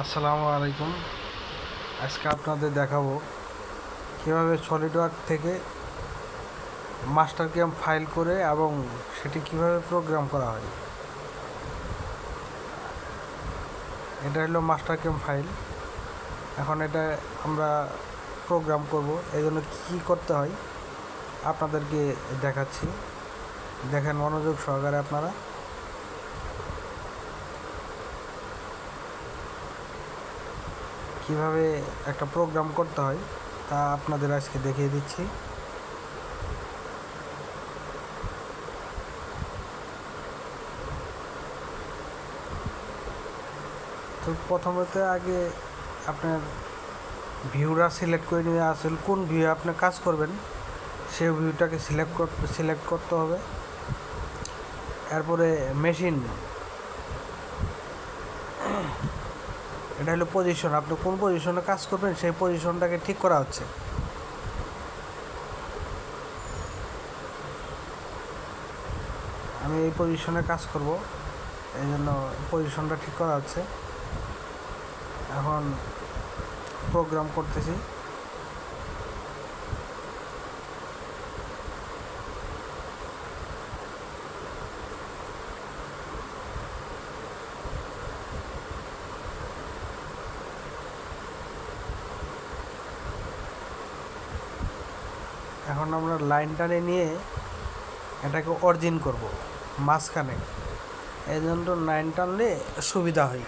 আসসালামু আলাইকুম। আজকে আপনাদের দেখাবো কীভাবে সলিডওয়ার্ক থেকে মাস্টার গেম ফাইল করে এবং সেটি কিভাবে প্রোগ্রাম করা হয়। এটা হলো মাস্টার গেম ফাইল। এখন এটা আমরা প্রোগ্রাম করব, এই জন্য কী করতে হয় আপনাদেরকে দেখাচ্ছি। দেখেন মনোযোগ সহকারে আপনারা। কিভাবে একটা প্রোগ্রাম করতে হয় তা আপনাদের আজকে দেখিয়ে দিচ্ছি। তো প্রথমত আগে আপনার ভিউটা সিলেক্ট করে নিয়ে আসলে কোন ভিউ আপনি কাজ করবেন সেই ভিউটাকে সিলেক্ট করতে হবে। এরপরে মেশিন, এটা হলো পজিশন, আপনি কোন পজিশনে কাজ করবেন সেই পজিশনটাকে ঠিক করা হচ্ছে। আমি এই পজিশনে কাজ করব, এই জন্য পজিশনটা ঠিক করা হচ্ছে। এখন প্রোগ্রাম করতেছি। এখন আমরা লাইন টানে নিয়ে এটাকে অরিজিন করব মাঝখানে, এই জন্য লাইন টানলে সুবিধা হয়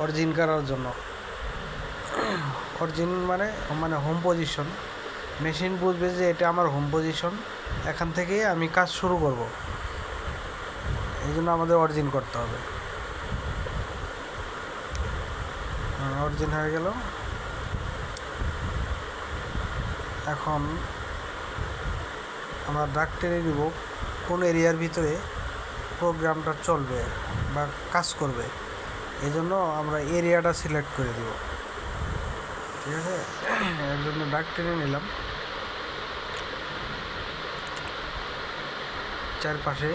অরিজিন করার জন্য। অরিজিন মানে হোম পজিশন, মেশিন বুঝবে যে এটা আমার হোম পজিশন, এখান থেকে আমি কাজ শুরু করব, এই জন্য আমাদের অরিজিন করতে হবে। অরিজিন হয়ে গেল। এখন আমরা দাগ টেনে নিব কোন এরিয়ার ভিতরে প্রোগ্রামটা চলবে বা কাজ করবে, এই জন্য আমরা এরিয়াটা সিলেক্ট করে দিব। ঠিক আছে, এর জন্য দাগ টেনে নিলাম। চারপাশে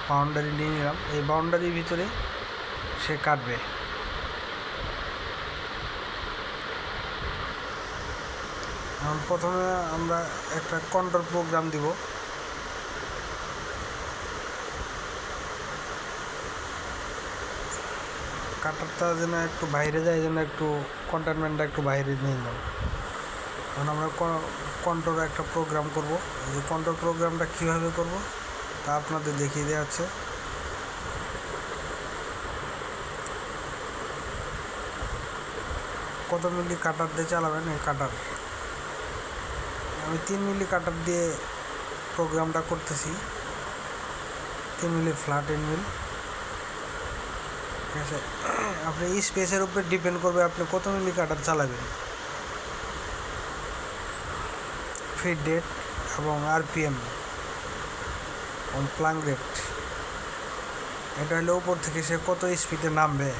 বাউন্ডারি নিয়ে নিলাম, এই বাউন্ডারির ভিতরে সে কাটবে। এখন প্রথমে আমরা একটা কন্ট্রোল প্রোগ্রাম দিব। কাটারটা যেন একটু বাইরে যায়, এই জন্য একটু কন্টেনমেন্টটা একটু বাইরে নিয়ে নিলাম। এখন আমরা কন্ট্রোল একটা প্রোগ্রাম করব। এই যে কন্ট্রোল প্রোগ্রামটা কীভাবে করব তা আপনাদের দেখিয়ে দেওয়া আছে। কত মিলি কাটার দিয়ে চালাবেন এই কাটার, আমি 3 মিলি কাটার দিয়ে প্রোগ্রামটা করতেছি। 3 মিলি ফ্ল্যাট এন্ড মিল। ঠিক আছে, আপনি এই স্পেসের উপরে ডিপেন্ড করবে আপনি কত মিলি কাটার চালাবেন। ফিড রেট এবং আরপিএম প্লাং রেট, এটা হলে উপর থেকে সে কত স্পিডে নামবে।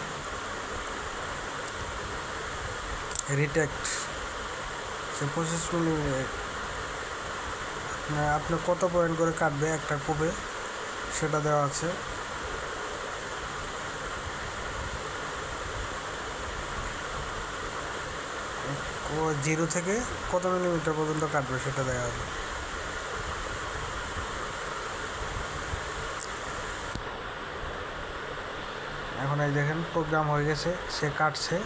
রিটেক্ট সে 25 মিলি, আপনি কত পয়েন্ট করে কাটবে একটা কোপে সেটা দেওয়া আছে। ও 0 থেকে কত মিলিমিটার পর্যন্ত কাটবে সেটা দেওয়া হবে। এখন এই দেখেন প্রোগ্রাম হয়ে গেছে, সে কাটছে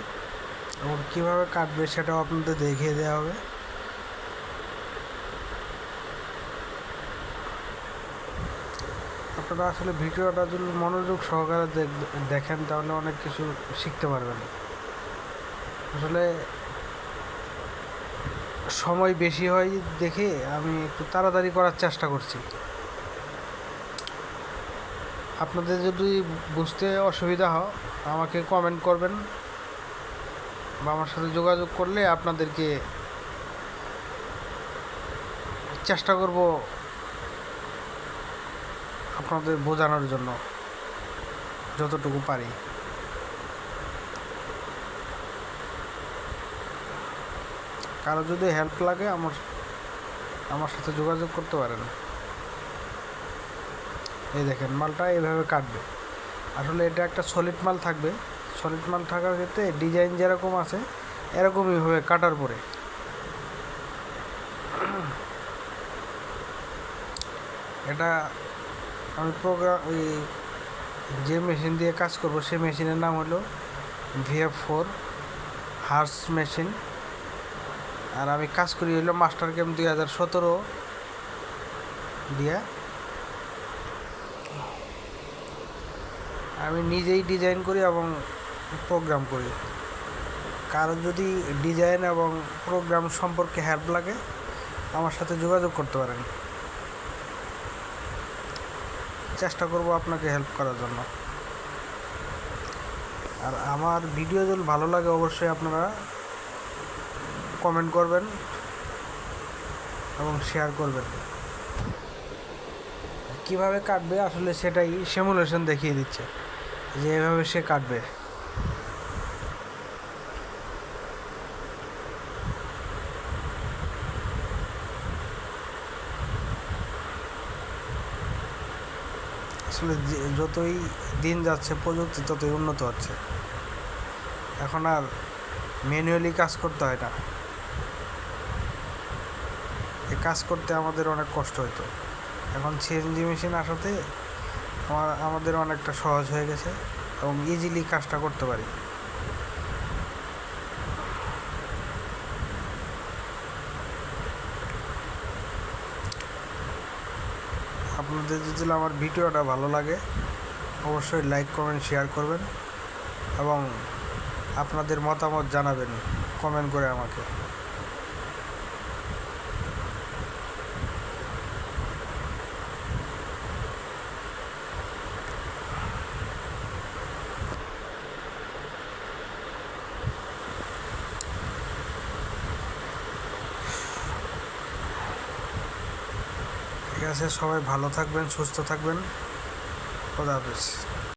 এবং কীভাবে কাটবে সেটাও আপনাদের দেখিয়ে দেওয়া হবে। আপনারা আসলে ভিডিওটা যদি মনোযোগ সহকারে দেখেন তাহলে অনেক কিছু শিখতে পারবেন। আসলে সময় বেশি হয় দেখে আমি একটু তাড়াতাড়ি করার চেষ্টা করছি। আপনাদের যদি বুঝতে অসুবিধা হয় আমাকে কমেন্ট করবেন বা আমার সাথে যোগাযোগ করলে আপনাদেরকে চেষ্টা করব আপনাদের বোঝানোর জন্য যতটুকু পারি। কারো যদি হেল্প লাগে আমার সাথে যোগাযোগ করতে পারেন। এই দেখেন মালটা এইভাবে কাটবে। আসলে এটা একটা সলিড মাল থাকবে, সলিড মাল থাকার ক্ষেত্রে ডিজাইন যেরকম আছে এরকমই হবে কাটার পরে। এটা আমি ওই যে মেশিন দিয়ে কাজ করব সেই মেশিনের নাম হলো VF4 হার্স মেশিন। আর আমি কাজ করি হলো মাস্টার ক্যাম্প 2017 দিয়ে। আমি নিজেই ডিজাইন করি এবং প্রোগ্রাম করি। কারো যদি ডিজাইন এবং প্রোগ্রাম সম্পর্কে হেল্প লাগে আমার সাথে যোগাযোগ করতে পারেন, চেষ্টা করব আপনাকে হেল্প করার জন্য। আর আমার ভিডিও যদি ভালো লাগে অবশ্যই আপনারা কমেন্ট করবেন এবং শেয়ার করবেন। কিভাবে কাটবে আসলে সেটাই সিমুলেশন দেখিয়ে দিচ্ছে যে এভাবে সে কাটবে। আসলে যতই দিন যাচ্ছে প্রযুক্তি ততই উন্নত হচ্ছে, এখন আর ম্যানুয়ালি কাজ করতে হয় না। এই কাজ করতে আমাদের অনেক কষ্ট হতো, এখন CNG মেশিন আসাতে আমাদের অনেকটা সহজ হয়ে গেছে এবং ইজিলি কাজটা করতে পারি। আপনাদের যদি আমার ভিডিওটা ভালো লাগে অবশ্যই লাইক কমেন্ট শেয়ার করবেন এবং আপনাদের মতামত জানাবেন কমেন্ট করে আমাকে। ঠিক আছে, সবাই ভালো থাকবেন, সুস্থ থাকবেন। খোদা হাফেজ।